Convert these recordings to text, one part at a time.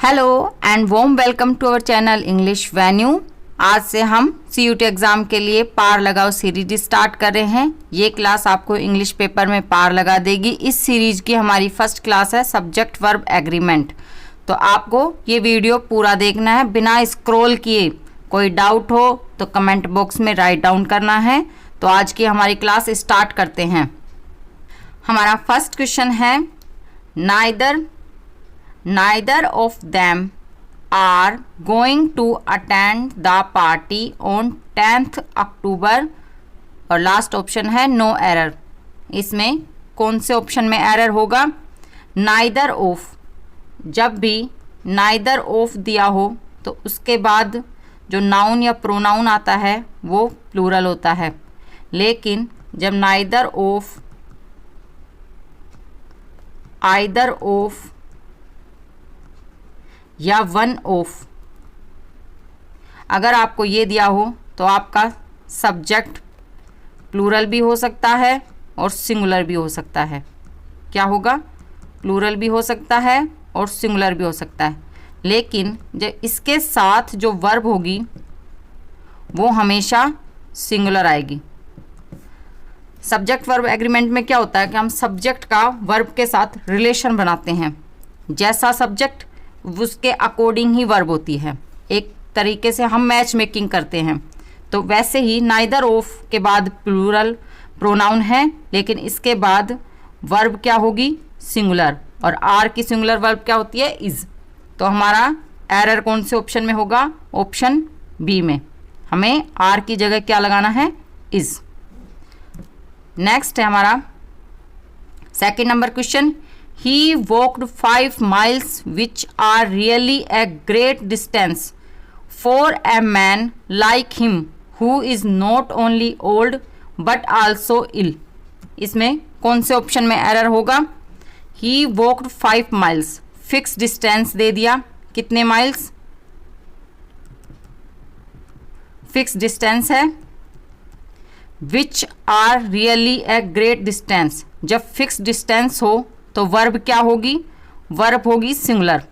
Hello and warm welcome to our channel English venue. आज से हम CUT एग्ज़ाम के लिए पार लगाओ सीरीज स्टार्ट कर रहे हैं। ये क्लास आपको इंग्लिश पेपर में पार लगा देगी। इस सीरीज की हमारी फर्स्ट क्लास है सब्जेक्ट वर्ब एग्रीमेंट। तो आपको ये वीडियो पूरा देखना है बिना स्क्रॉल किए। कोई डाउट हो तो कमेंट बॉक्स में राइट डाउन करना है। तो आज की हमारी क्लास स्टार्ट करते हैं। हमारा फर्स्ट क्वेश्चन है neither of them are going to attend the party on 10th October और लास्ट ऑप्शन है नो एरर। इसमें कौन से ऑप्शन में एरर होगा? Neither of. जब भी नाइदर ऑफ दिया हो तो उसके बाद जो नाउन या प्रोनाउन आता है वो प्लूरल होता है, लेकिन जब नाइदर ऑफ, आइदर ऑफ या वन ऑफ अगर आपको ये दिया हो तो आपका सब्जेक्ट प्लूरल भी हो सकता है और सिंगुलर भी हो सकता है। क्या होगा? प्लूरल भी हो सकता है और सिंगुलर भी हो सकता है, लेकिन जब इसके साथ जो वर्ब होगी वो हमेशा सिंगुलर आएगी। सब्जेक्ट वर्ब एग्रीमेंट में क्या होता है कि हम सब्जेक्ट का वर्ब के साथ रिलेशन बनाते हैं। जैसा सब्जेक्ट उसके अकॉर्डिंग ही वर्ब होती है। एक तरीके से हम मैच मेकिंग करते हैं। तो वैसे ही नाइदर ऑफ के बाद प्लूरल प्रोनाउन है, लेकिन इसके बाद वर्ब क्या होगी? सिंगुलर। और आर की सिंगुलर वर्ब क्या होती है? इज। तो हमारा एरर कौन से ऑप्शन में होगा? ऑप्शन बी में। हमें आर की जगह क्या लगाना है? इज। नेक्स्ट है हमारा second number question. He walked 5 miles, which are really a great distance for a man like him, who is not only old but also ill. इसमें कौन से ऑप्शन में एरर होगा? He walked 5 miles, fix distance दे दिया। कितने miles? Fix distance है। Which are really a great distance। जब फिक्स डिस्टेंस हो तो वर्ब क्या होगी? वर्ब होगी सिंगुलर।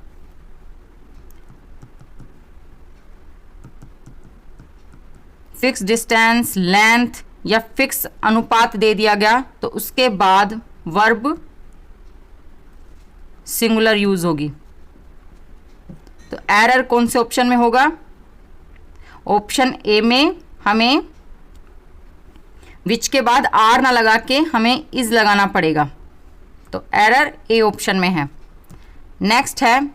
फिक्स डिस्टेंस, लेंथ या फिक्स अनुपात दे दिया गया तो उसके बाद वर्ब सिंगुलर यूज होगी। तो एरर कौन से ऑप्शन में होगा? ऑप्शन ए में हमें विच के बाद आर ना लगा के हमें इज लगाना पड़ेगा। तो एरर ए ऑप्शन में है। नेक्स्ट है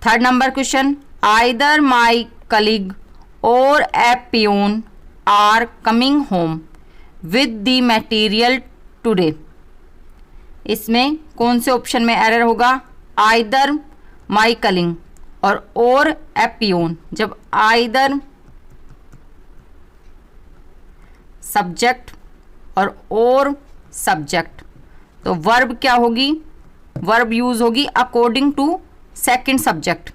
third number question. Either my colleague or a peon are coming home with the material today. इसमें कौन से ऑप्शन में एरर होगा? Either my colleague or a peon. जब आइदर सब्जेक्ट और सब्जेक्ट तो वर्ब क्या होगी? वर्ब यूज होगी अकॉर्डिंग टू सेकंड सब्जेक्ट।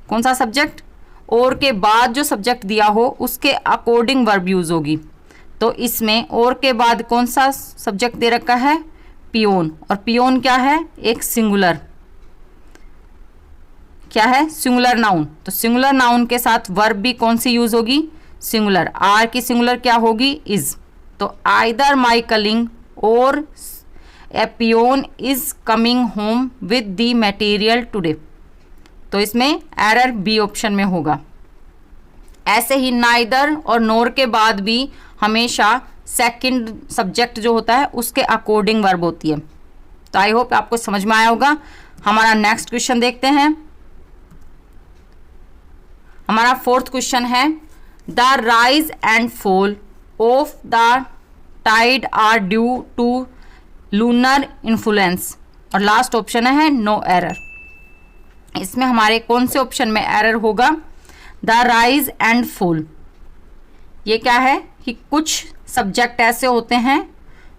कौन सा सब्जेक्ट? और के बाद जो सब्जेक्ट दिया हो उसके अकॉर्डिंग वर्ब यूज होगी। तो इसमें और के बाद कौन सा सब्जेक्ट दे रखा है? पियोन। और पियोन क्या है? एक सिंगुलर। क्या है? Singular noun. तो सिंगुलर नाउन के साथ वर्ब भी कौन सी यूज होगी? सिंगुलर। आर की सिंगुलर क्या होगी? इज। तो either my colleague or a peon is coming home with the material today. तो इसमें एरर बी ऑप्शन में होगा। ऐसे ही नाइदर और नोर के बाद भी हमेशा सेकंड सब्जेक्ट जो होता है उसके अकॉर्डिंग वर्ब होती है। तो आई होप आपको समझ में आया होगा। हमारा नेक्स्ट क्वेश्चन देखते हैं। हमारा फोर्थ क्वेश्चन है the rise and fall of the tide are due to lunar influence और लास्ट ऑप्शन है नो एरर। इसमें हमारे कौन से ऑप्शन में एरर होगा? The rise and fall. ये क्या है कि कुछ सब्जेक्ट ऐसे होते हैं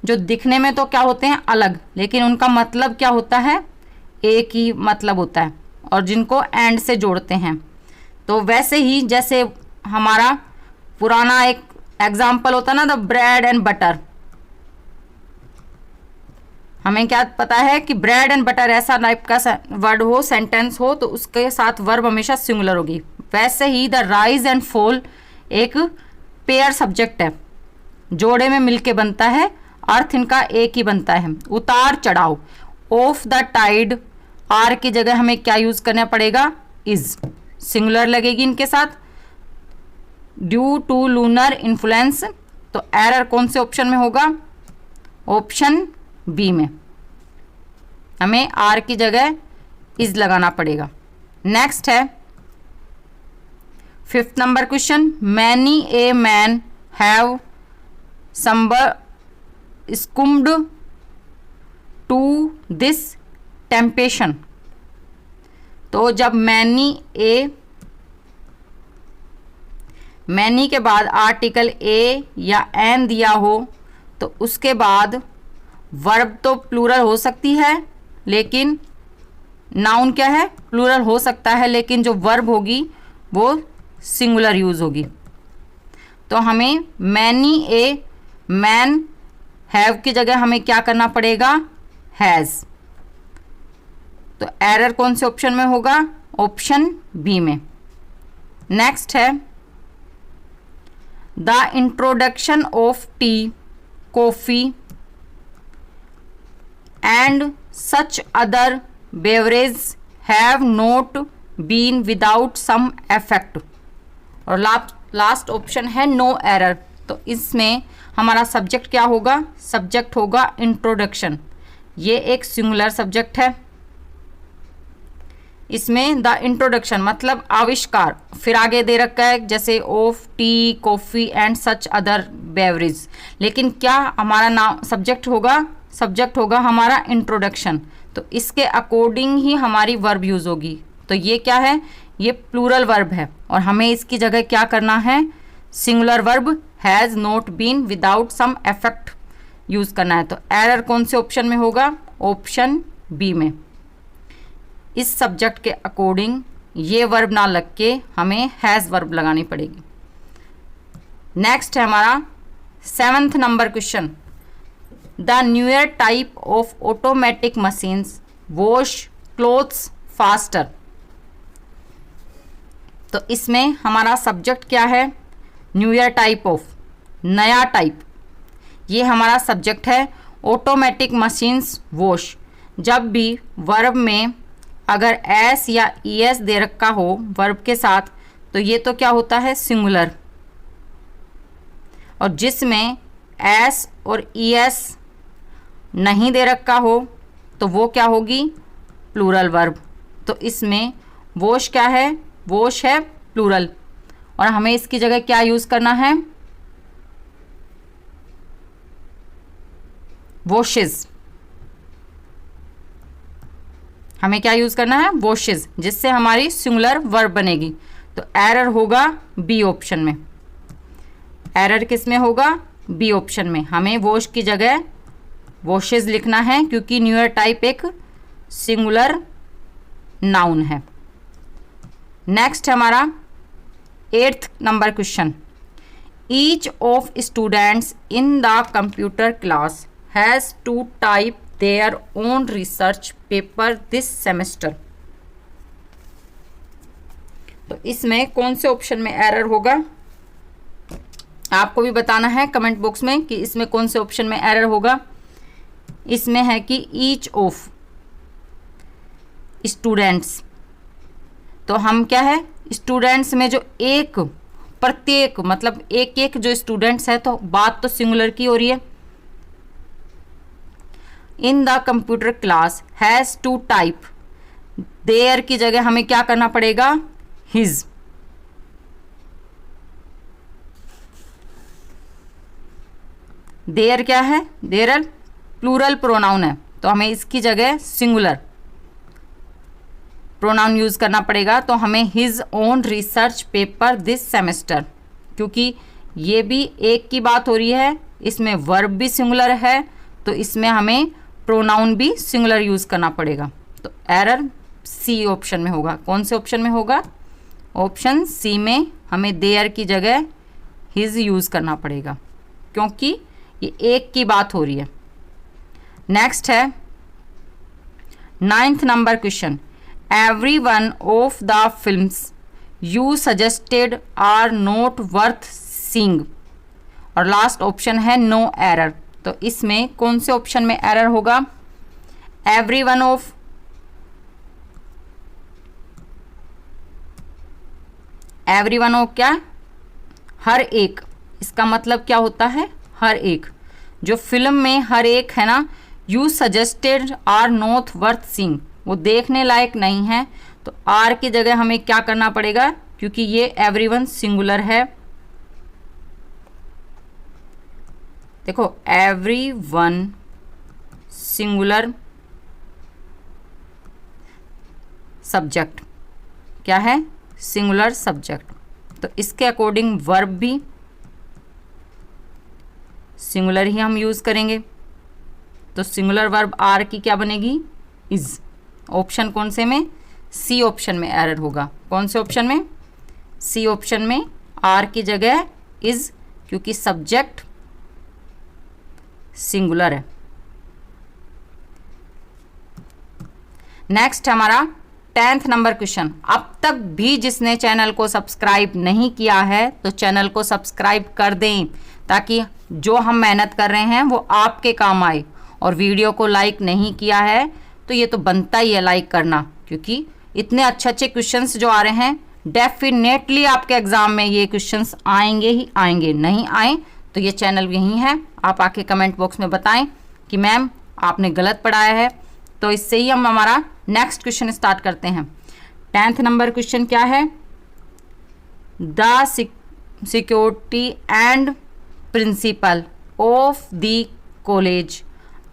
जो दिखने में तो क्या होते हैं? अलग, लेकिन उनका मतलब क्या होता है? एक ही मतलब होता है और जिनको एंड से जोड़ते हैं। तो वैसे ही जैसे हमारा पुराना एक एग्जाम्पल होता है ना, द ब्रेड एंड बटर। हमें क्या पता है कि ब्रेड एंड बटर ऐसा टाइप का वर्ड हो, सेंटेंस हो, तो उसके साथ वर्ब हमेशा सिंगुलर होगी। वैसे ही द राइज एंड फॉल एक पेयर सब्जेक्ट है, जोड़े में मिलके बनता है, अर्थ इनका एक ही बनता है। उतार चढ़ाव, ऑफ द टाइड, आर की जगह हमें क्या यूज करना पड़ेगा, इज, सिंगुलर लगेगी इनके साथ। ड्यू टू लूनर इन्फ्लुएंस, तो एरर कौन से ऑप्शन में होगा, ऑप्शन बी में, हमें आर की जगह इज लगाना पड़ेगा। नेक्स्ट है 5th number question, many a man have succumbed to this temptation. तो जब मैनी के बाद आर्टिकल ए या एन दिया हो तो उसके बाद वर्ब तो प्लूरल हो सकती है, लेकिन नाउन क्या है, प्लूरल हो सकता है, लेकिन जो वर्ब होगी वो सिंगुलर यूज होगी। तो हमें मैनी ए मैन हैव की जगह हमें क्या करना पड़ेगा, हैज़। तो एरर कौन से ऑप्शन में होगा, ऑप्शन बी में। नेक्स्ट है the introduction of tea, coffee and such other beverage have not been without some effect. और लास्ट ऑप्शन है नो एरर। तो इसमें हमारा सब्जेक्ट क्या होगा, सब्जेक्ट होगा इंट्रोडक्शन। ये एक सिंगुलर सब्जेक्ट है, इसमें द इंट्रोडक्शन मतलब आविष्कार, फिर आगे दे रखा है जैसे of T, coffee and such other beverage, लेकिन क्या हमारा नाम सब्जेक्ट होगा हमारा इंट्रोडक्शन। तो इसके अकॉर्डिंग ही हमारी वर्ब यूज होगी। तो ये क्या है, ये प्लूरल वर्ब है और हमें इसकी जगह क्या करना है, singular verb has not been without some effect use करना है। तो एरर कौन से ऑप्शन में होगा, ऑप्शन बी में। इस सब्जेक्ट के अकॉर्डिंग ये वर्ब ना लग के हमें हैज़ वर्ब लगानी पड़ेगी। नेक्स्ट है हमारा 7th number question, the newer type of automatic machines wash clothes faster. तो इसमें हमारा सब्जेक्ट क्या है, न्यूअर टाइप ऑफ, नया टाइप, ये हमारा सब्जेक्ट है। ऑटोमेटिक मशीन्स वॉश, जब भी वर्ब में अगर एस या ई एस दे रखा हो वर्ब के साथ तो ये तो क्या होता है, सिंगुलर। और जिसमें एस और ई एस नहीं दे रखा हो तो वो क्या होगी, प्लूरल वर्ब। तो इसमें वॉश क्या है, वॉश है प्लूरल, और हमें इसकी जगह क्या यूज करना है, वॉशेस। हमें क्या यूज करना है, वॉशेस, जिससे हमारी सिंगुलर वर्ब बनेगी। तो एरर होगा बी ऑप्शन में। एरर किस में होगा, बी ऑप्शन में। हमें वॉश की जगह वॉशेस लिखना है क्योंकि न्यूअर टाइप एक सिंगुलर नाउन है। नेक्स्ट है हमारा 8th number question, each of students in the computer class has to type their own research paper this semester. तो इसमें कौन से ऑप्शन में एरर होगा, आपको भी बताना है कमेंट बॉक्स में कि इसमें कौन से ऑप्शन में एरर होगा। इसमें है कि ईच ऑफ स्टूडेंट्स, तो हम क्या है, स्टूडेंट्स में जो एक, प्रत्येक मतलब एक एक जो स्टूडेंट्स है, तो बात तो सिंगुलर की हो रही है। In the computer class has to type, their की जगह हमें क्या करना पड़ेगा, हिज। देयर क्या है, देयर प्लूरल प्रोनाउन है, तो हमें इसकी जगह सिंगुलर प्रोनाउन यूज करना पड़ेगा। तो हमें his own research paper this semester, क्योंकि ये भी एक की बात हो रही है, इसमें वर्ब भी सिंगुलर है, तो इसमें हमें प्रोनाउन भी सिंगुलर यूज करना पड़ेगा। तो एरर सी ऑप्शन में होगा। कौन से ऑप्शन में होगा, ऑप्शन सी में हमें देयर की जगह हिज यूज करना पड़ेगा, क्योंकि ये एक की बात हो रही है। नेक्स्ट है 9th number question, every one of the films you suggested are not worth seeing. और लास्ट ऑप्शन है नो एरर। तो इसमें कौन से ऑप्शन में एरर होगा? Every one of, every one of क्या? हर एक। इसका मतलब क्या होता है? हर एक। जो फिल्म में हर एक है ना, you suggested are not worth seeing, वो देखने लायक नहीं है। तो आर की जगह हमें क्या करना पड़ेगा, क्योंकि ये एवरीवन सिंगुलर है। देखो एवरीवन सिंगुलर सब्जेक्ट क्या है? Singular subject. तो इसके अकॉर्डिंग वर्ब भी सिंगुलर ही हम यूज करेंगे। तो सिंगुलर वर्ब आर की क्या बनेगी? इज। ऑप्शन कौन से में? सी ऑप्शन में एरर होगा। कौन से ऑप्शन में? सी ऑप्शन में आर की जगह इज, क्योंकि सब्जेक्ट सिंगुलर है। नेक्स्ट हमारा 10th नंबर क्वेश्चन। अब तक भी जिसने चैनल को सब्सक्राइब नहीं किया है तो चैनल को सब्सक्राइब कर दें, ताकि जो हम मेहनत कर रहे हैं वो आपके काम आए। और वीडियो को लाइक नहीं किया है तो ये तो बनता ही है लाइक करना, क्योंकि इतने अच्छे अच्छे क्वेश्चंस जो आ रहे हैं, डेफिनेटली आपके एग्जाम में ये क्वेश्चंस आएंगे ही आएंगे। नहीं आए तो ये चैनल यहीं है, आप आके कमेंट बॉक्स में बताएं कि मैम आपने गलत पढ़ाया है। तो इससे ही हम हमारा नेक्स्ट क्वेश्चन स्टार्ट करते हैं। 10th नंबर क्वेश्चन क्या है? The security and principal of the college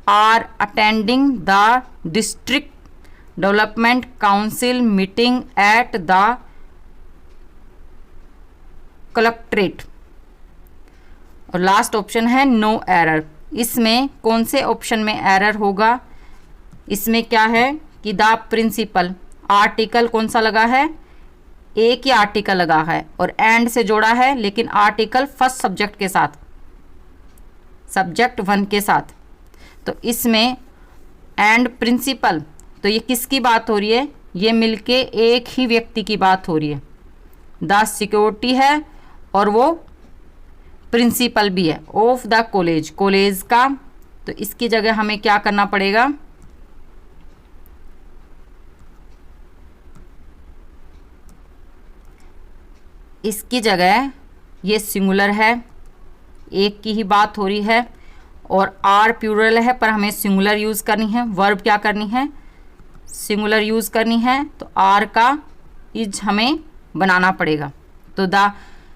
are attending the district development council meeting at the collectorate. और लास्ट ऑप्शन है नो एरर। इसमें कौन से ऑप्शन में एरर होगा? इसमें क्या है कि द प्रिंसिपल, आर्टिकल कौन सा लगा है? एक ही आर्टिकल लगा है और एंड से जोड़ा है, लेकिन आर्टिकल फर्स्ट सब्जेक्ट के साथ, सब्जेक्ट 1 के साथ। तो इसमें एंड प्रिंसिपल, तो ये किसकी बात हो रही है? ये मिलके एक ही व्यक्ति की बात हो रही है। द सिक्योरिटी है और वो प्रिंसिपल भी है ऑफ द कॉलेज, कॉलेज का। तो इसकी जगह हमें क्या करना पड़ेगा? इसकी जगह ये सिंगुलर है, एक की ही बात हो रही है, और आर प्लूरल है पर हमें सिंगुलर यूज़ करनी है। वर्ब क्या करनी है? सिंगुलर यूज़ करनी है। तो आर का इज हमें बनाना पड़ेगा। तो the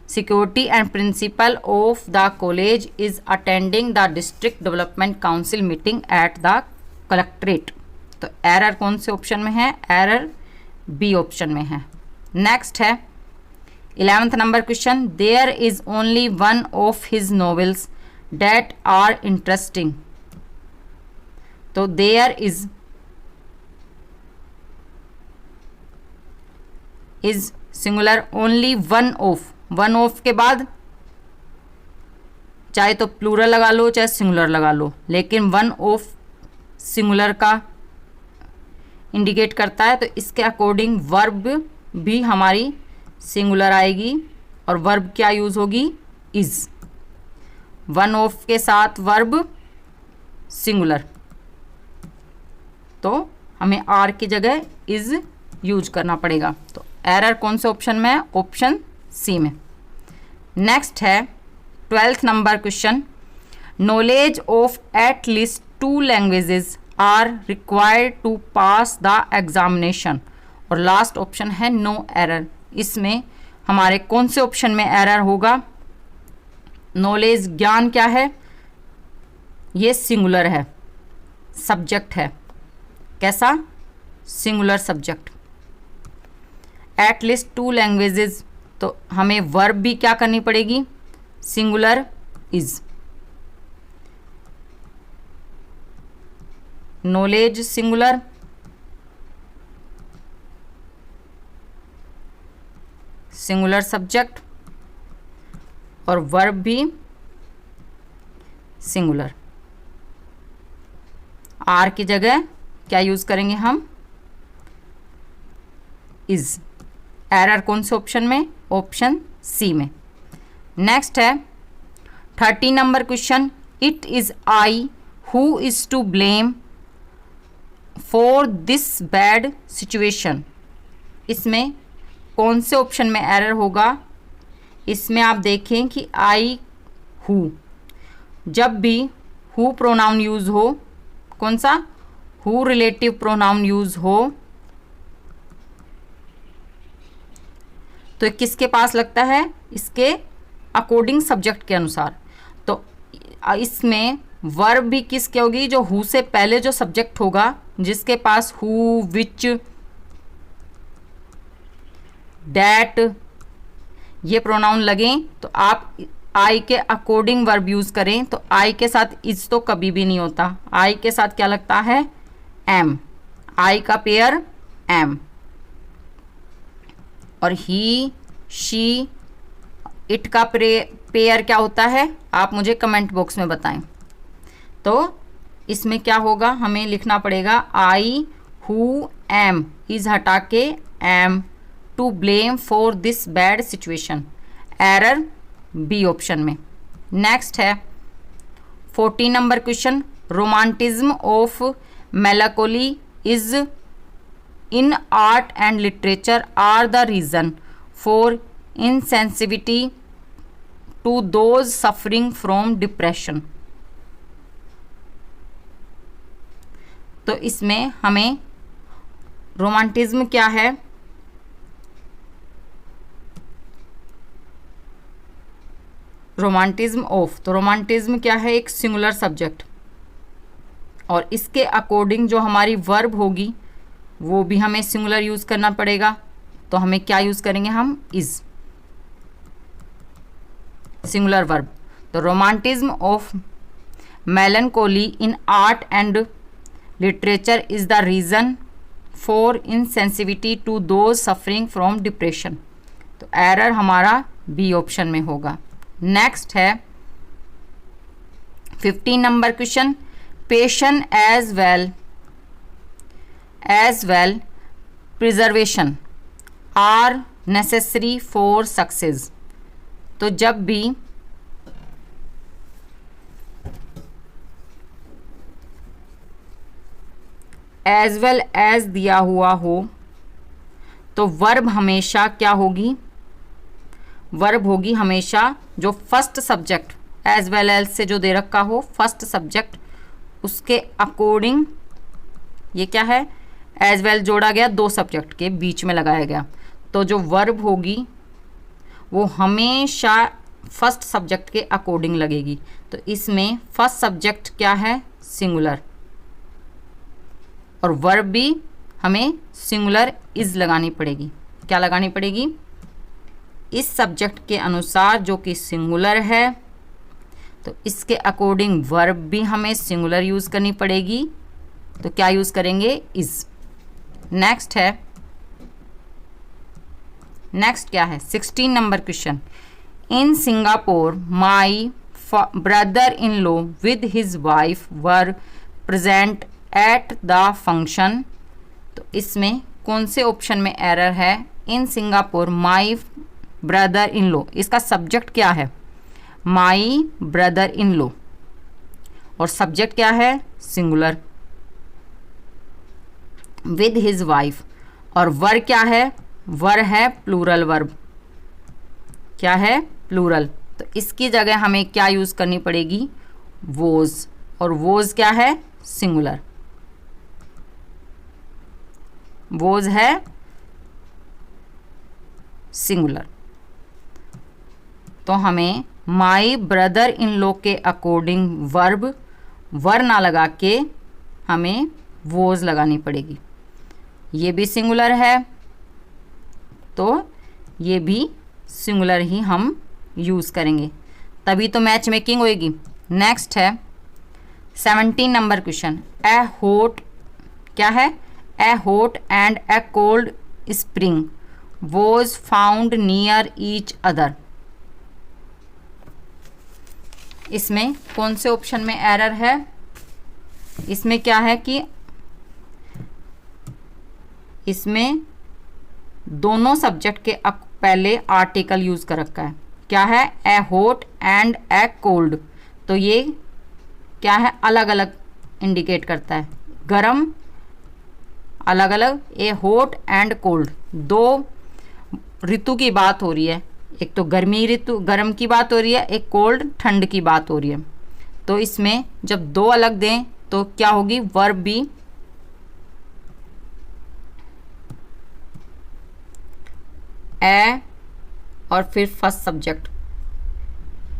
security and principal of the college is attending the district development council meeting at the collectorate. तो एरर कौन से ऑप्शन में है? एरर बी ऑप्शन में है। नेक्स्ट है 11th number question, there is only one of his novels that are interesting. तो there is singular, only one of, one of के बाद चाहे तो प्लूरल लगा लो चाहे सिंगुलर लगा लो, लेकिन वन ऑफ सिंगुलर का इंडिकेट करता है। तो इसके अकॉर्डिंग वर्ब भी हमारी सिंगुलर आएगी और वर्ब क्या यूज़ होगी? इज। वन ऑफ के साथ वर्ब सिंगुलर, तो हमें आर की जगह इज यूज करना पड़ेगा। तो एरर कौन से ऑप्शन में है? ऑप्शन सी में। नेक्स्ट है 12th number question, knowledge of at least 2 languages are required to pass the examination. और लास्ट ऑप्शन है नो एरर। इसमें हमारे कौन से ऑप्शन में एरर होगा? नॉलेज ज्ञान क्या है? ये सिंगुलर है, सब्जेक्ट है। कैसा? Singular subject. Eight least 2 languages, तो हमें वर्ब भी क्या करनी पड़ेगी? Singular is. Knowledge singular, singular subject, और वर्ब भी सिंगुलर। आर की जगह क्या यूज़ करेंगे हम, इज। एरर कौन से ऑप्शन में, ऑप्शन सी में। नेक्स्ट है 30 number question, it is I who is to blame for this bad situation. इसमें कौन से ऑप्शन में एरर होगा, इसमें आप देखें कि आई हु, जब भी हु प्रोनाउन यूज हो, कौन सा, हु रिलेटिव प्रोनाउन यूज हो, तो किसके पास लगता है, इसके अकॉर्डिंग सब्जेक्ट के अनुसार। तो इसमें वर्ब भी किसकी होगी, जो हु से पहले जो सब्जेक्ट होगा, जिसके पास हु, विच, डैट ये प्रोनाउन लगें, तो आप आई के अकॉर्डिंग वर्ब यूज करें। तो आई के साथ इज तो कभी भी नहीं होता, आई के साथ क्या लगता है, एम, आई का पेयर एम, और ही, शी, इट का पेयर क्या होता है, आप मुझे कमेंट बॉक्स में बताएं। तो इसमें क्या होगा, हमें लिखना पड़ेगा आई हु एम, इज हटा के am, to blame for this bad situation. Error B option में। नेक्स्ट है 14 number question, romanticism of melancholy is in art and literature are the reason for insensitivity to those suffering from depression। तो इसमें हमें romanticism क्या है, romanticism of, तो romanticism क्या है, एक सिंगुलर सब्जेक्ट, और इसके अकॉर्डिंग जो हमारी वर्ब होगी वो भी हमें सिंगुलर यूज करना पड़ेगा। तो हमें क्या यूज करेंगे हम, इज, सिंगुलर वर्ब। तो romanticism of melancholy in art and literature is the reason for insensitivity to those suffering from depression. तो एरर हमारा बी ऑप्शन में होगा। नेक्स्ट है 15 number question, patience as well preservation are necessary for success. तो जब भी as well as दिया हुआ हो तो वर्ब हमेशा क्या होगी, वर्ब होगी हमेशा जो first subject as well as से जो दे रखा हो, फर्स्ट सब्जेक्ट उसके अकॉर्डिंग, ये क्या है, एज वेल जोड़ा गया, दो सब्जेक्ट के बीच में लगाया गया। तो जो वर्ब होगी वो हमेशा फर्स्ट सब्जेक्ट के अकॉर्डिंग लगेगी। तो इसमें फर्स्ट सब्जेक्ट क्या है, सिंगुलर, और वर्ब भी हमें सिंगुलर इज लगानी पड़ेगी। क्या लगानी पड़ेगी, इस सब्जेक्ट के अनुसार जो कि सिंगुलर है, तो इसके अकॉर्डिंग वर्ब भी हमें सिंगुलर यूज़ करनी पड़ेगी। तो क्या यूज़ करेंगे, इज। नेक्स्ट है, नेक्स्ट क्या है 16 number question, in Singapore my brother in law with his wife were present at the function. तो इसमें कौन से ऑप्शन में एरर है, in Singapore my brother in law, इसका सब्जेक्ट क्या है, माई ब्रदर इन लॉ, और सब्जेक्ट क्या है, सिंगुलर, विद हिज वाइफ, और वर क्या है, वर है प्लूरल वर्ब, क्या है, प्लूरल। तो इसकी जगह हमें क्या यूज़ करनी पड़ेगी, वोज, और वोज क्या है, सिंगुलर, वोज है सिंगुलर। तो हमें माई ब्रदर इन लॉ के अकॉर्डिंग वर्ब वर ना लगा के हमें वोज लगानी पड़ेगी। ये भी सिंगुलर है तो ये भी सिंगुलर ही हम यूज़ करेंगे, तभी तो मैच मेकिंग होएगी। नेक्स्ट है 17 नंबर क्वेश्चन, ए हॉट क्या है, ए hot and A cold spring was found near each other. इसमें कौन से ऑप्शन में एरर है, इसमें क्या है कि इसमें दोनों सब्जेक्ट के पहले आर्टिकल यूज कर रखा है। क्या है? ए हॉट एंड ए कोल्ड। तो ये क्या है? अलग अलग इंडिकेट करता है, गरम अलग अलग, ए हॉट एंड कोल्ड। दो ऋतु की बात हो रही है, एक तो गर्मी ऋतु गर्म की बात हो रही है, एक कोल्ड ठंड की बात हो रही है। तो इसमें जब दो अलग दें तो क्या होगी? वर्ब भी ए और फिर फर्स्ट सब्जेक्ट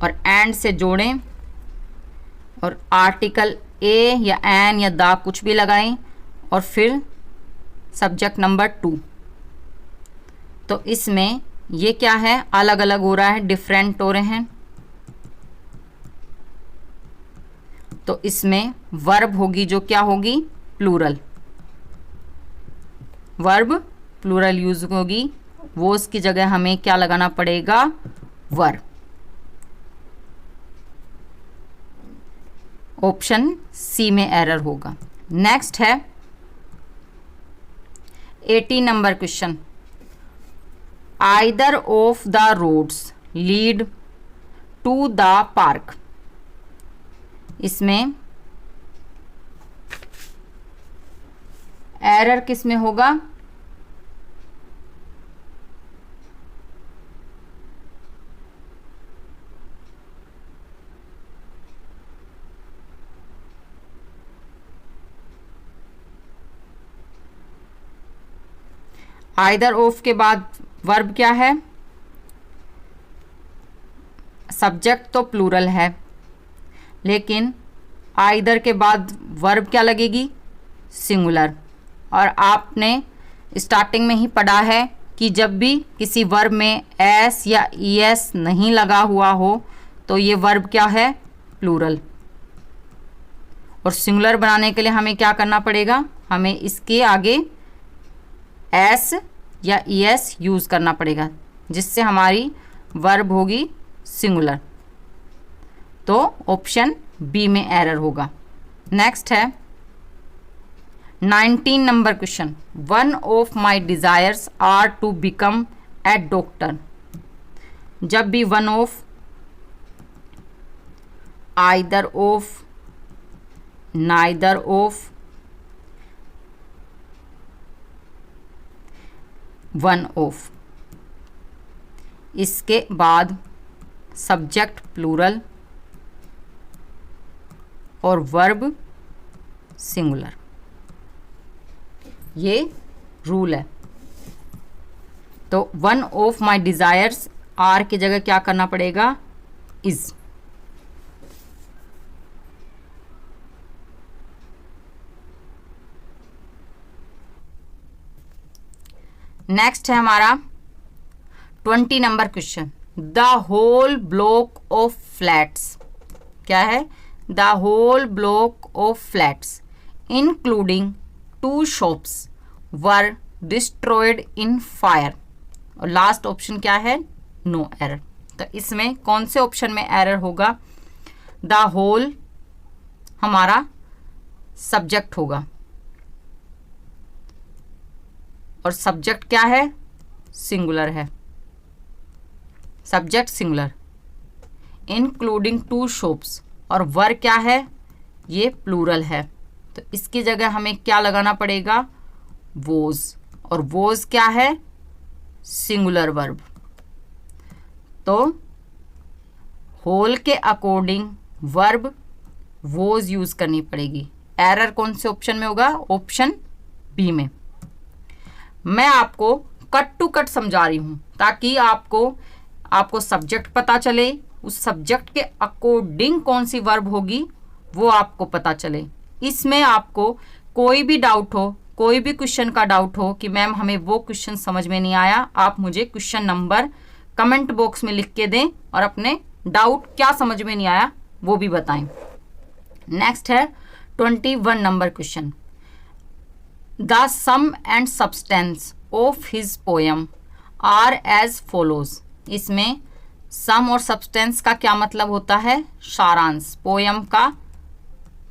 और एंड से जोड़ें और आर्टिकल ए या एन या दा कुछ भी लगाएं और फिर सब्जेक्ट नंबर 2। तो इसमें ये क्या है? अलग अलग हो रहा है, डिफरेंट हो रहे हैं। तो इसमें वर्ब होगी जो क्या होगी? प्लूरल। वर्ब प्लूरल यूज होगी, वो उसकी जगह हमें क्या लगाना पड़ेगा? वर। ऑप्शन सी में एरर होगा। नेक्स्ट है 80 number question. Either of the roads lead to the park. इसमें एरर किस में होगा? आइदर ऑफ के बाद वर्ब क्या है? सब्जेक्ट तो प्लूरल है, लेकिन आइदर के बाद वर्ब क्या लगेगी? सिंगुलर। और आपने स्टार्टिंग में ही पढ़ा है कि जब भी किसी वर्ब में एस या ईएस नहीं लगा हुआ हो तो ये वर्ब क्या है? प्लूरल। और सिंगुलर बनाने के लिए हमें क्या करना पड़ेगा? हमें इसके आगे एस या ईएस यूज़ करना पड़ेगा, जिससे हमारी वर्ब होगी सिंगुलर। तो ऑप्शन बी में एरर होगा। नेक्स्ट है 19 number question. One of my desires are to become a doctor. जब भी one of, either of, neither of, one of, इसके बाद सब्जेक्ट प्लूरल और वर्ब सिंगुलर, ये रूल है। तो one of my desires are की जगह क्या करना पड़ेगा? इज। नेक्स्ट है हमारा 20 number question. The whole block of flats. क्या है? The whole block of flats including 2 shops were destroyed in fire. और लास्ट ऑप्शन क्या है? No error. तो इसमें कौन से ऑप्शन में एरर होगा? द होल हमारा सब्जेक्ट होगा और सब्जेक्ट क्या है? सिंगुलर है, सब्जेक्ट सिंगुलर। इंक्लूडिंग 2 शॉप्स और वर क्या है? ये प्लूरल है, तो इसकी जगह हमें क्या लगाना पड़ेगा? वोज। और वोज क्या है? Singular verb. तो होल के अकॉर्डिंग वर्ब वोज यूज करनी पड़ेगी। एरर कौन से ऑप्शन में होगा? ऑप्शन बी में। मैं आपको कट टू कट समझा रही हूं ताकि आपको सब्जेक्ट पता चले, उस सब्जेक्ट के अकॉर्डिंग कौन सी वर्ब होगी वो आपको पता चले। इसमें आपको कोई भी डाउट हो, कोई भी क्वेश्चन का डाउट हो कि मैम हमें वो क्वेश्चन समझ में नहीं आया, आप मुझे क्वेश्चन नंबर कमेंट बॉक्स में लिख के दें और अपने डाउट क्या समझ में नहीं आया वो भी बताएं। नेक्स्ट है 21 number question. The sum and substance of his poem are as follows. इसमें सम और सब्सटेंस का क्या मतलब होता है? सारांश। पोयम का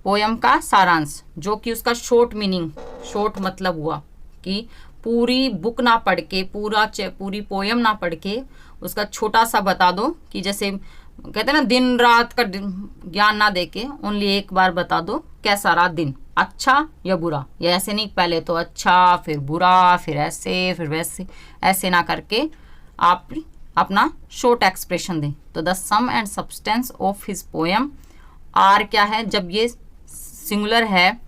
पोयम का सारांश, जो कि उसका शॉर्ट मीनिंग, शॉर्ट मतलब हुआ कि पूरी बुक ना पढ़ के, पूरी पोयम ना पढ़ के उसका छोटा सा बता दो, कि जैसे कहते हैं ना दिन रात का ज्ञान ना देके ओनली एक बार बता दो कैसा रहा दिन, अच्छा या बुरा, या ऐसे नहीं पहले तो अच्छा फिर बुरा फिर ऐसे फिर वैसे, ऐसे ना करके आप अपना शॉर्ट एक्सप्रेशन दें। तो the sum and substance of his poem are क्या है, जब ये सिंगुलर है,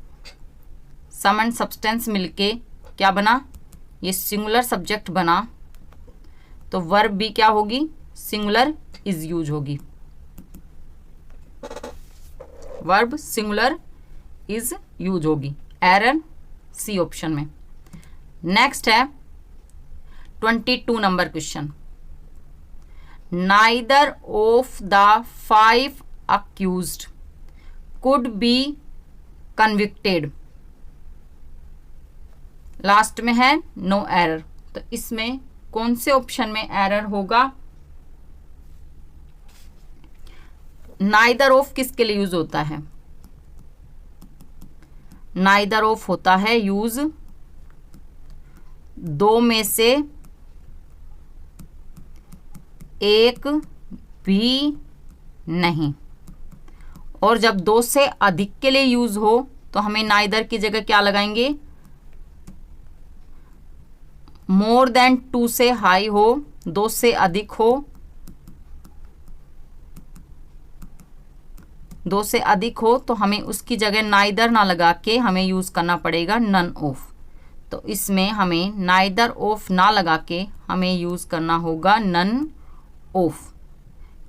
सम एंड सब्सटेंस मिलके क्या बना, ये सिंगुलर सब्जेक्ट बना, तो वर्ब भी क्या होगी, सिंगुलर इज यूज होगी, वर्ब सिंगुलर इज यूज होगी। एरर सी ऑप्शन में। नेक्स्ट है 22 number question, neither of the 5 accused could be convicted, last में है नो एरर, तो इसमें कौन से ऑप्शन में एरर होगा। नाइदर ऑफ किसके लिए यूज होता है, नाइदर ऑफ होता है यूज दो में से एक भी नहीं, और जब दो से अधिक के लिए यूज हो तो हमें नाइदर की जगह क्या लगाएंगे, मोर देन 2 से हाई हो, 2 से अधिक हो, 2 से अधिक हो तो हमें उसकी जगह नाइदर ना लगा के हमें यूज करना पड़ेगा नन ऑफ। तो इसमें हमें नाइदर ऑफ ना लगा के हमें यूज करना होगा नन ऑफ,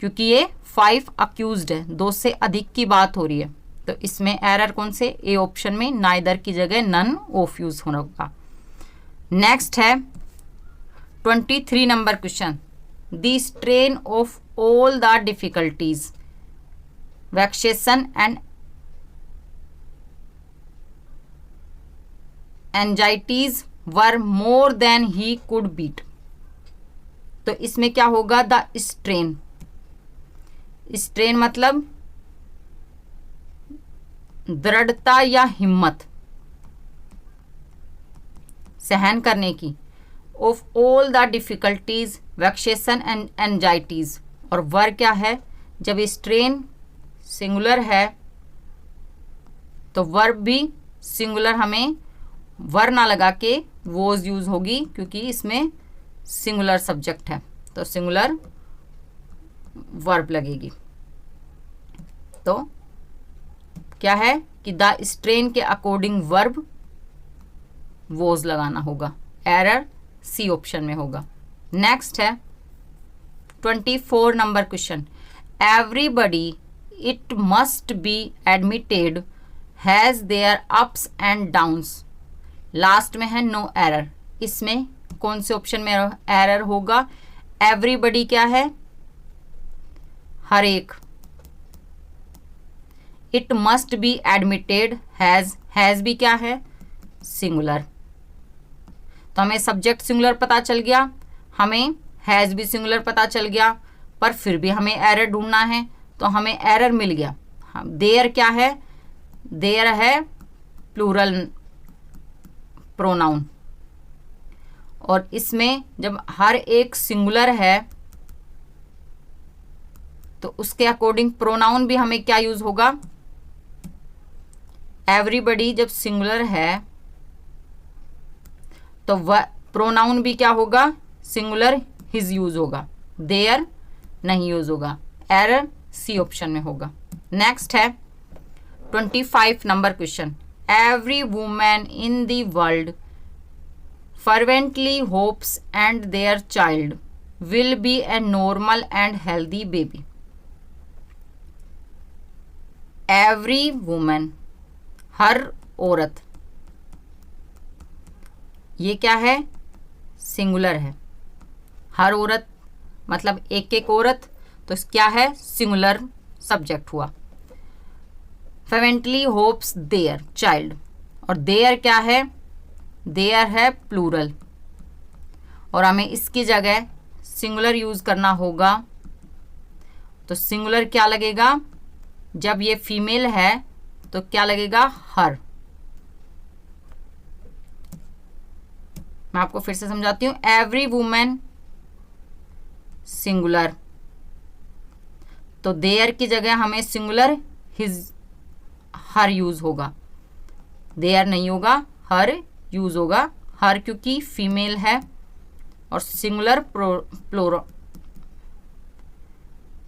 क्योंकि ये 5 अक्यूज्ड है, 2 से अधिक की बात हो रही है। तो इसमें एरर कौन से, ए ऑप्शन में नाइदर की जगह नन ऑफ यूज होना होगा। नेक्स्ट है 23 number question, the strain of all the difficulties, vexation and anxieties were more than he could beat. तो इसमें क्या होगा, द स्ट्रेन, स्ट्रेन मतलब दृढ़ता या हिम्मत सहन करने की, of all the difficulties vexation and anxieties, और वर क्या है, जब स्ट्रेन सिंगुलर है तो वर्ब भी सिंगुलर, हमें वर ना लगा के वोज यूज होगी, क्योंकि इसमें सिंगुलर सब्जेक्ट है तो सिंगुलर वर्ब लगेगी। तो क्या है कि द स्ट्रेन के अकॉर्डिंग वर्ब वोज लगाना होगा, एरर सी ऑप्शन में होगा। नेक्स्ट है 24 number question, everybody it must be admitted has their ups and downs, last में है नो एरर। इसमें कौन से ऑप्शन में एरर होगा, एवरीबडी क्या है, हर एक, it must be admitted, has भी क्या है, सिंगुलर। तो हमें सब्जेक्ट सिंगुलर पता चल गया, हमें हैज भी सिंगुलर पता चल गया, पर फिर भी हमें एरर ढूंढना है, तो हमें एरर मिल गया। देयर क्या है, देयर है प्लूरल प्रोनाउन, और इसमें जब हर एक सिंगुलर है तो उसके अकॉर्डिंग प्रोनाउन भी हमें क्या यूज होगा, एवरीबडी जब सिंगुलर है तो वह प्रोनाउन भी क्या होगा, सिंगुलर हिज यूज होगा, देयर नहीं यूज होगा, एरर सी ऑप्शन में होगा। नेक्स्ट है 25 number question, every women in the world fervently hopes and their child will be a normal and healthy baby. Every woman, हर औरत, ये क्या है, सिंगुलर है, हर औरत मतलब एक एक औरत, तो क्या है, सिंगुलर सब्जेक्ट हुआ। fervently hopes their child, और their क्या है, देयर है प्लूरल, और हमें इसकी जगह सिंगुलर यूज करना होगा। तो सिंगुलर क्या लगेगा, जब ये फीमेल है तो क्या लगेगा, हर। मैं आपको फिर से समझाती हूं, एवरी वुमेन सिंगुलर, तो देयर की जगह हमें सिंगुलर हिज हर यूज होगा, देयर नहीं होगा, हर यूज होगा। हर क्योंकि फीमेल है और सिंगुलर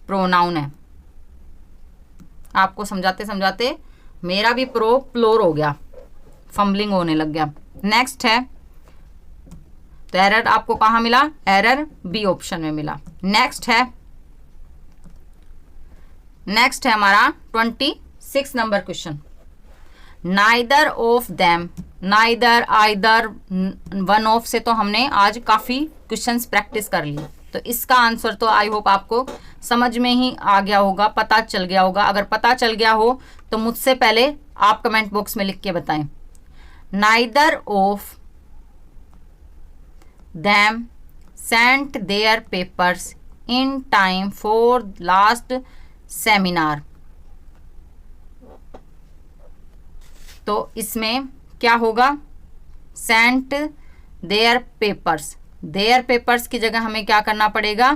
प्रोनाउन है। आपको समझाते समझाते मेरा भी प्लोर हो गया, फंबलिंग होने लग गया। नेक्स्ट है, तो एरर आपको कहाँ मिला, एरर बी ऑप्शन में मिला। नेक्स्ट है हमारा 26 number question, neither of them, neither, either, one of से तो हमने आज काफी क्वेश्चंस प्रैक्टिस कर लिए, तो इसका आंसर तो आई होप आपको समझ में ही आ गया होगा, पता चल गया होगा। अगर पता चल गया हो तो मुझसे पहले आप कमेंट बॉक्स में लिख के बताएं। Neither of them sent their papers in time for last seminar, तो इसमें क्या होगा, sent their papers, their papers की जगह हमें क्या करना पड़ेगा,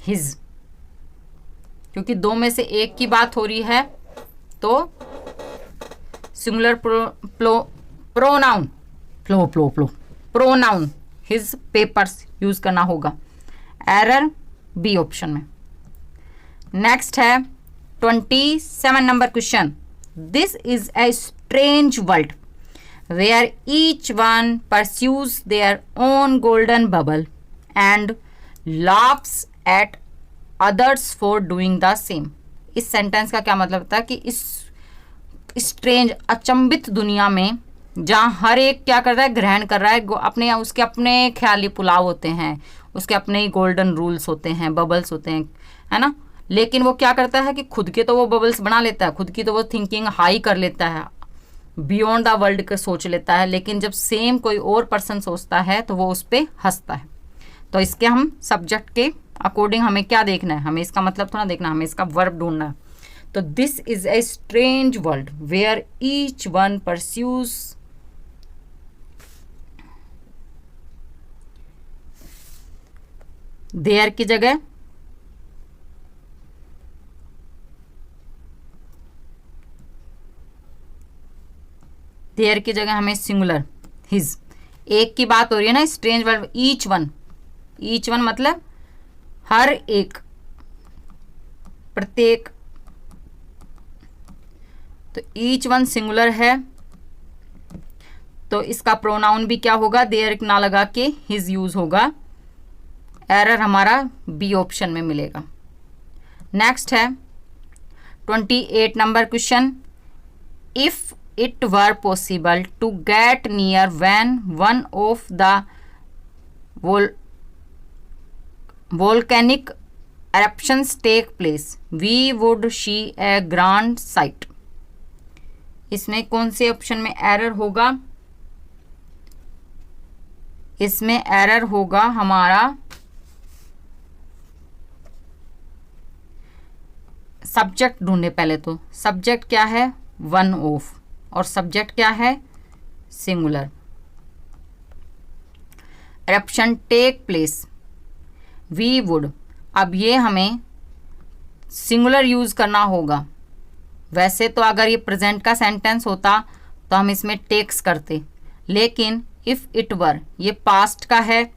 हिज, क्योंकि दो में से एक की बात हो रही है तो singular pronoun pronoun his papers use करना होगा, एरर बी ऑप्शन में। नेक्स्ट है 27 number question, this is a strange world where each one pursues their own golden bubble and laughs at others for doing the same. इस sentence का क्या मतलब था कि इस स्ट्रेंज अचंभित दुनिया में जहाँ हर एक क्या कर रहा है, ग्रहण कर रहा है, अपने उसके अपने ख्याली पुलाव होते हैं, उसके अपने ही गोल्डन रूल्स होते हैं, बबल्स होते हैं, है ना, लेकिन वो क्या करता है कि खुद के तो वो बबल्स बना लेता है, खुद की तो वो थिंकिंग हाई कर लेता है, बियॉन्ड द वर्ल्ड का सोच लेता है, लेकिन जब सेम कोई और पर्सन सोचता है तो वो उस पर हंसता है। तो इसके हम सब्जेक्ट के अकॉर्डिंग हमें क्या देखना है, हमें इसका मतलब थोड़ा देखना, हमें इसका वर्ब ढूंढना है। तो this is a strange world where each one pursues their की जगह देयर की जगह हमें सिंगुलर हिज, एक की बात हो रही है ना, स्ट्रेंज वर्ल्ड, ईच वन मतलब हर एक, प्रत्येक, तो ईच वन सिंगुलर है तो इसका प्रोनाउन भी क्या होगा, देयर ना लगा के हिज यूज होगा, एरर हमारा बी ऑप्शन में मिलेगा। नेक्स्ट है 28 number question, if it were possible to get near when one of the volcanic eruptions take place we would see a grand sight। इसमें कौन से ऑप्शन में एरर होगा, इसमें एरर होगा हमारा सब्जेक्ट ढूंढे पहले, तो सब्जेक्ट क्या है, वन ऑफ, और सब्जेक्ट क्या है, singular. eruption take place, we would, अब ये हमें सिंगुलर यूज करना होगा। वैसे तो अगर ये प्रेजेंट का सेंटेंस होता तो हम इसमें टेक्स करते, लेकिन इफ इट वर, ये पास्ट का है,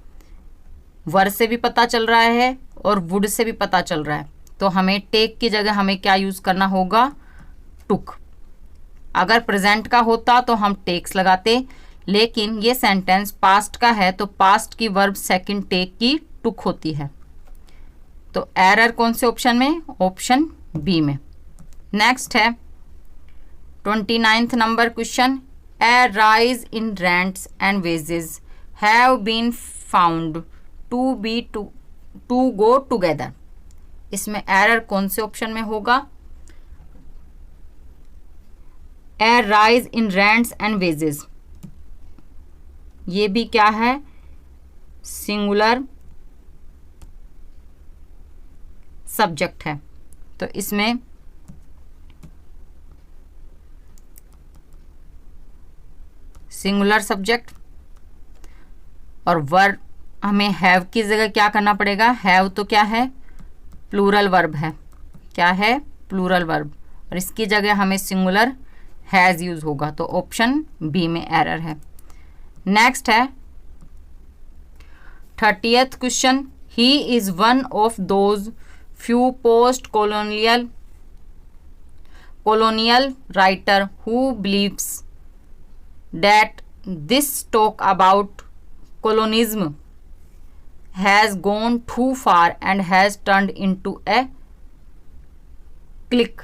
वर से भी पता चल रहा है और वुड से भी पता चल रहा है, तो हमें टेक की जगह हमें क्या यूज करना होगा, टुक। अगर प्रेजेंट का होता तो हम टेक्स लगाते, लेकिन ये सेंटेंस पास्ट का है तो पास्ट की वर्ब सेकंड टेक की टुक होती है, तो एरर कौन से ऑप्शन में, ऑप्शन बी में। नेक्स्ट है 29th number question, a rise in rents and wages have been found to go together. इसमें एरर कौन से ऑप्शन में होगा, a rise in rents and wages, ये भी क्या है, सिंगुलर सब्जेक्ट है। तो इसमें सिंगुलर सब्जेक्ट और वर्ब, हमें हैव की जगह क्या करना पड़ेगा, हैव तो क्या है, प्लूरल वर्ब है, क्या है, प्लूरल वर्ब, और इसकी जगह हमें सिंगुलर हैज़ यूज होगा। तो ऑप्शन बी में एरर है। नेक्स्ट है 30th question, he is one of those few post colonial writer who believes that this talk about colonialism has gone too far and has turned into a clique।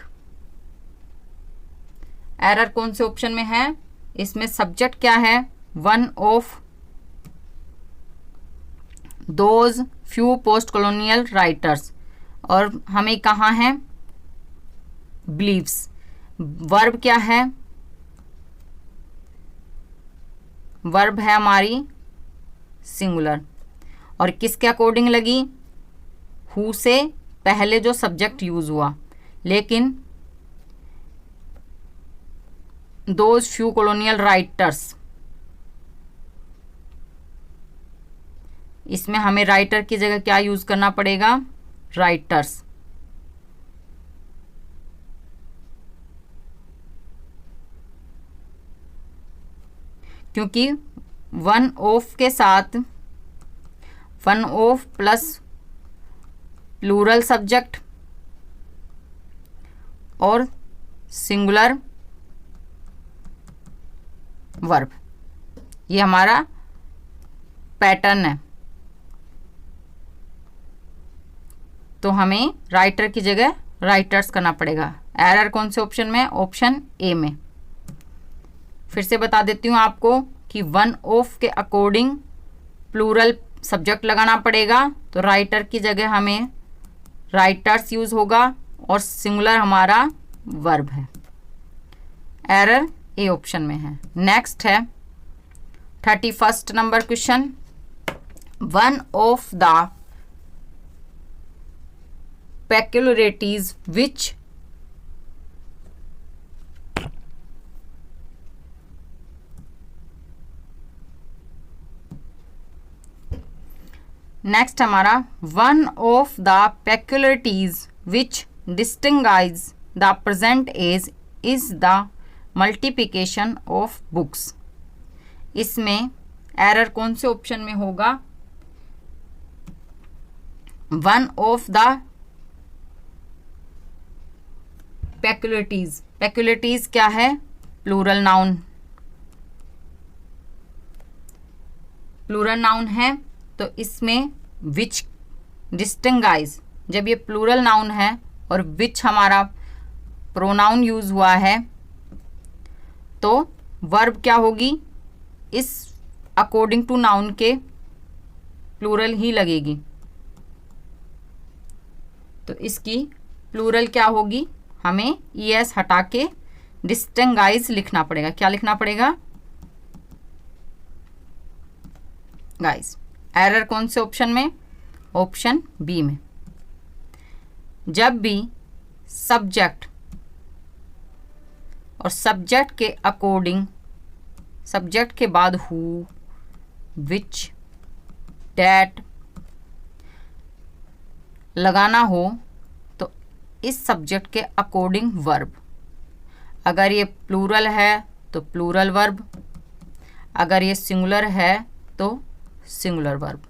Error कौन से option में है, इसमें subject क्या है, one of those few post colonial writers, और हमें कहाँ है, बिलीव्स। वर्ब क्या है, वर्ब है हमारी सिंगुलर, और किसके अकॉर्डिंग लगी, हु से पहले जो सब्जेक्ट यूज हुआ, लेकिन दोज फ्यू कॉलोनियल राइटर्स, इसमें हमें राइटर की जगह क्या यूज करना पड़ेगा, राइटर्स। क्योंकि वन ऑफ के साथ one of plus plural subject और सिंगुलर वर्ब, ये हमारा पैटर्न है। तो हमें राइटर की जगह राइटर्स करना पड़ेगा। एरर कौन से ऑप्शन में, ऑप्शन ए में। फिर से बता देती हूँ आपको कि वन ऑफ के अकॉर्डिंग प्लूरल सब्जेक्ट लगाना पड़ेगा, तो राइटर की जगह हमें राइटर्स यूज होगा और सिंगुलर हमारा वर्ब है। एरर ए ऑप्शन में है। नेक्स्ट है 31st number question, one of the peculiarities which next हमारा one of the peculiarities which distinguish the present age is the multiplication of books। इसमें error कौन से ऑप्शन में होगा, वन ऑफ द पेक्युलिटीज। पेक्युलिटीज क्या है, प्लूरल नाउन, प्लूरल नाउन है, तो इसमें विच डिस्टिंगाइज, जब ये प्लूरल नाउन है और विच हमारा प्रोनाउन यूज हुआ है, तो वर्ब क्या होगी, इस अकॉर्डिंग टू नाउन के प्लूरल ही लगेगी। तो इसकी प्लूरल क्या होगी, हमें ES हटा के डिस्टिंगाइज लिखना पड़ेगा। क्या लिखना पड़ेगा, गाइस। एरर कौन से ऑप्शन में, ऑप्शन बी में। जब भी सब्जेक्ट और सब्जेक्ट के अकॉर्डिंग, सब्जेक्ट के बाद हु, विच, डैट लगाना हो, इस सब्जेक्ट के अकॉर्डिंग वर्ब। अगर ये प्लूरल है तो प्लूरल वर्ब, अगर ये सिंगुलर है तो सिंगुलर वर्ब,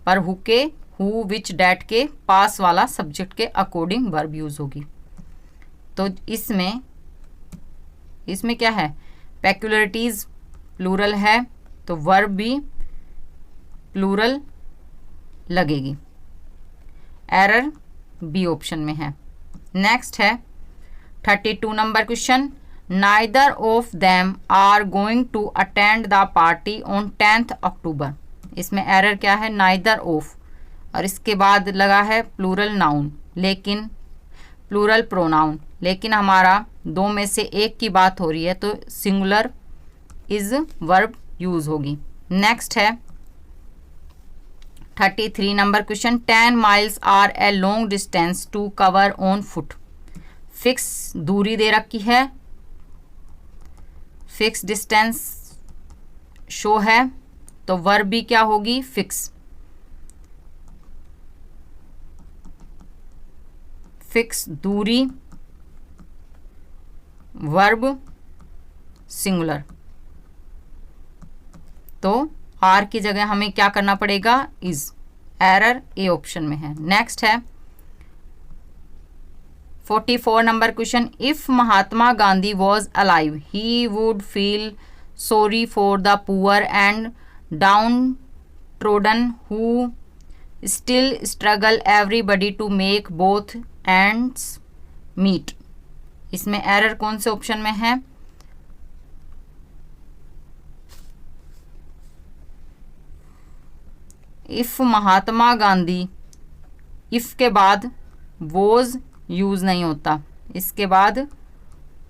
पर हु के, हु, विच, डैट के पास वाला सब्जेक्ट के अकॉर्डिंग वर्ब यूज होगी। तो इसमें क्या है, पेक्युलरिटीज प्लूरल है तो वर्ब भी प्लूरल लगेगी। एरर बी ऑप्शन में है। नेक्स्ट है 32 number question, neither of them are going to attend the party on 10th October. इसमें एरर क्या है, नाइदर ऑफ, और इसके बाद लगा है प्लूरल नाउन, लेकिन प्लूरल प्रोनाउन, लेकिन हमारा दो में से एक की बात हो रही है, तो सिंगुलर इज वर्ब यूज होगी। नेक्स्ट है 33 number question 10 miles are a long distance to cover on foot. Fix दूरी दे रखी है, फिक्स डिस्टेंस शो है, तो वर्ब भी क्या होगी, फिक्स। फिक्स दूरी, वर्ब सिंगुलर, तो आर की जगह हमें क्या करना पड़ेगा, इज। एरर ए ऑप्शन में है। नेक्स्ट है 44 number question if Mahatma Gandhi was alive he would feel sorry for the poor and downtrodden who still struggle everybody to make both ends meet. इसमें एरर कौन से ऑप्शन में है, if Mahatma Gandhi, if के बाद वॉज यूज नहीं होता, इसके बाद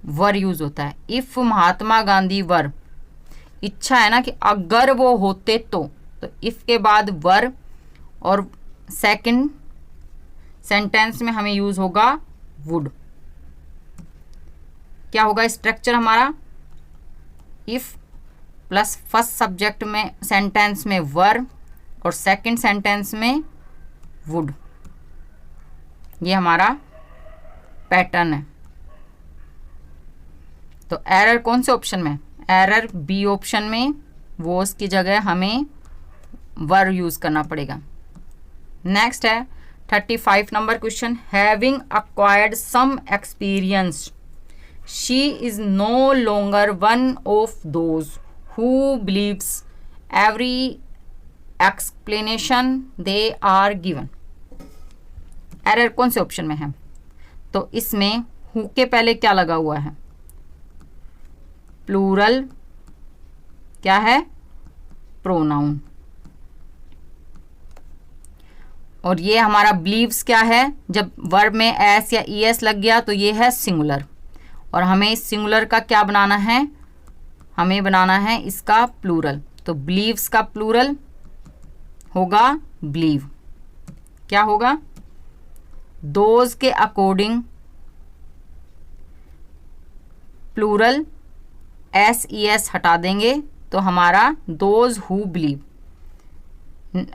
वर यूज होता है। इफ महात्मा गांधी वर, इच्छा है ना कि अगर वो होते तो इफ के बाद वर, और सेकंड सेंटेंस में हमें यूज होगा वुड। क्या होगा स्ट्रक्चर हमारा, इफ प्लस फर्स्ट सब्जेक्ट में सेंटेंस में वर और सेकंड सेंटेंस में वुड। ये हमारा पैटर्न है। तो एरर कौन से ऑप्शन में, एरर बी ऑप्शन में, वॉज की जगह हमें वर यूज करना पड़ेगा। नेक्स्ट है 35 number question having acquired some experience she is no longer one of those who believes every explanation they are given. Error कौन से ऑप्शन में है, तो इसमें हु के पहले क्या लगा हुआ है, प्लूरल, क्या है, प्रोनाउन, और ये हमारा बिलीव्स क्या है, जब वर्ब में एस या ईएस लग गया तो ये है सिंगुलर, और हमें इस सिंगुलर का क्या बनाना है, हमें बनाना है इसका प्लूरल। तो बिलीव्स का प्लूरल होगा बिलीव। क्या होगा, दोज के according plural S E S हटा देंगे तो हमारा दोज हु बिलीव,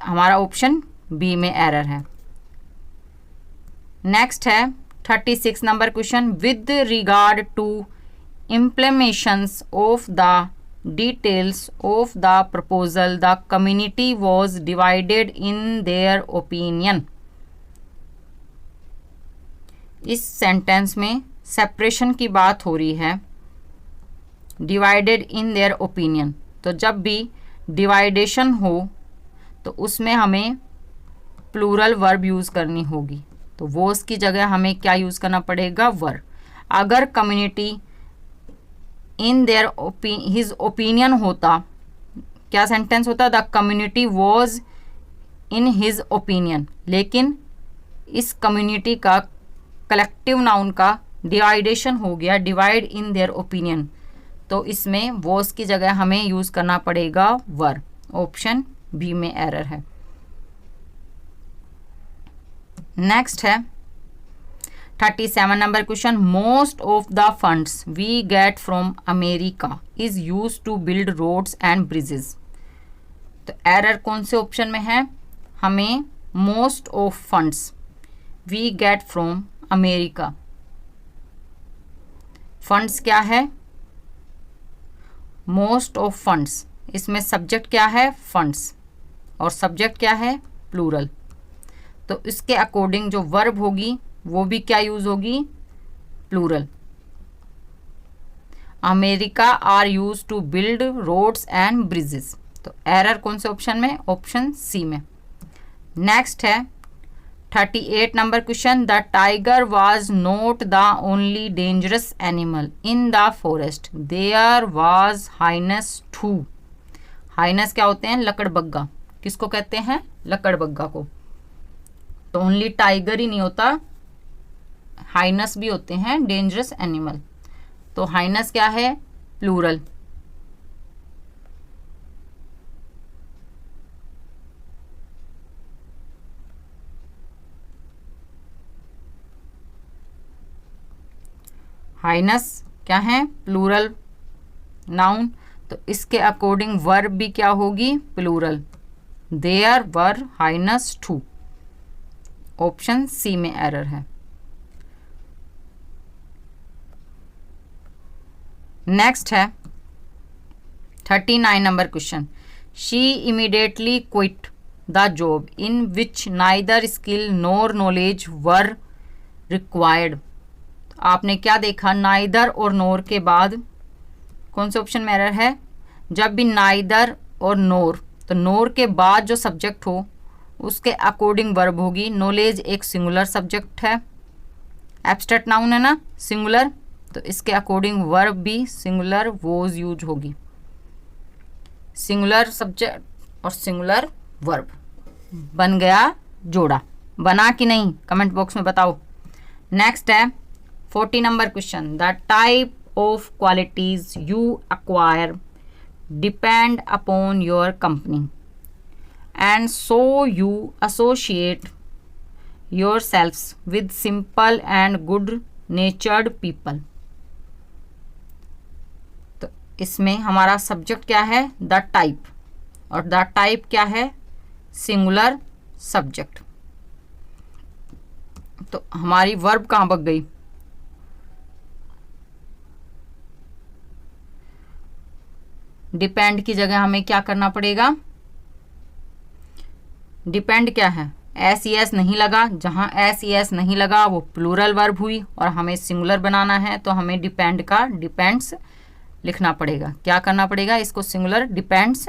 हमारा ऑप्शन बी में एरर है। नेक्स्ट है 36 number question with regard to implementations of the details of the proposal the community was divided in their opinion। इस sentence में सेपरेशन की बात हो रही है, डिवाइडेड इन देयर ओपिनियन, तो जब भी डिवाइडेशन हो तो उसमें हमें प्लूरल वर्ब यूज करनी होगी, तो वोस की जगह हमें क्या यूज करना पड़ेगा, वर। अगर community in their his opinion होता, क्या सेंटेंस होता, the community was in his opinion, लेकिन इस कम्युनिटी का कलेक्टिव नाउन का डिवाइडेशन हो गया, डिवाइड इन देयर ओपिनियन, तो इसमें वॉज की जगह हमें यूज करना पड़ेगा वर। ऑप्शन बी में एरर है। नेक्स्ट है 37 number question most of the funds we get from America is use to build roads and bridges. तो एरर कौन से ऑप्शन में है, हमें most of funds we get from America, funds क्या है, मोस्ट ऑफ फंड्स, इसमें सब्जेक्ट क्या है, फंड्स, और सब्जेक्ट क्या है, प्लूरल, तो इसके अकॉर्डिंग जो वर्ब होगी वो भी क्या यूज होगी, plural. America are use to build roads and bridges, तो एरर कौन से ऑप्शन में, ऑप्शन सी में। नेक्स्ट है 38 number question the tiger was not the only dangerous animal in the forest there was hyenas too. Hyenas क्या होते हैं, लकड़बग्गा, किसको कहते हैं, लकड़बग्गा को। तो ओनली टाइगर ही नहीं होता, हाइनस भी होते हैं डेंजरस एनिमल, तो हाइनस क्या है, प्लूरल। हाइनेस क्या है, प्लूरल नाउन, तो इसके अकॉर्डिंग वर्ब भी क्या होगी, plural. There were hyenas too, option C में एरर है। नेक्स्ट है 39 number question. She immediately quit the job in which neither skill nor knowledge were required. आपने क्या देखा, नाइदर और नोर के बाद कौन से ऑप्शन में एरर है, जब भी नाइदर और नोर, तो नोर के बाद जो सब्जेक्ट हो उसके अकॉर्डिंग वर्ब होगी। नॉलेज एक सिंगुलर सब्जेक्ट है, एब्स्ट्रैक्ट नाउन है ना, सिंगुलर, तो इसके अकॉर्डिंग वर्ब भी सिंगुलर वॉज यूज होगी। सिंगुलर सब्जेक्ट और सिंगुलर वर्ब बन गया जोड़ा। बना कि नहीं, कमेंट बॉक्स में बताओ। नेक्स्ट है 40 number question. The type of qualities you acquire depend upon your company and so you associate yourselves with simple and good natured people। तो इसमें हमारा सब्जेक्ट क्या है, द टाइप, और द टाइप क्या है, सिंगुलर सब्जेक्ट। तो हमारी वर्ब कहाँ बच गई, डिपेंड की जगह हमें क्या करना पड़ेगा, डिपेंड क्या है, एस ई एस नहीं लगा, जहां एस ई एस नहीं लगा वो प्लूरल वर्ब हुई, और हमें सिंगुलर बनाना है तो हमें डिपेंड का डिपेंड्स लिखना पड़ेगा। क्या करना पड़ेगा, इसको सिंगुलर डिपेंड्स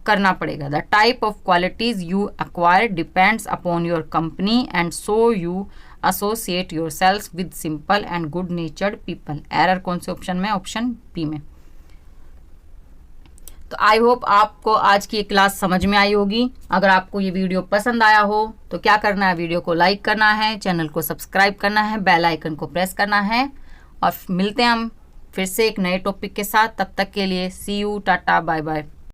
करना पड़ेगा। The type of qualities you acquire depends upon your company and so you associate your self with simple and good नेचर्ड people. Error कौन से ऑप्शन में, ऑप्शन बी में। तो आई होप आपको आज की क्लास समझ में आई होगी। अगर आपको ये वीडियो पसंद आया हो तो क्या करना है, वीडियो को लाइक करना है, चैनल को सब्सक्राइब करना है, बेल आइकन को प्रेस करना है, और मिलते हैं हम फिर से एक नए टॉपिक के साथ। तब तक के लिए सी यू, टाटा, बाय बाय।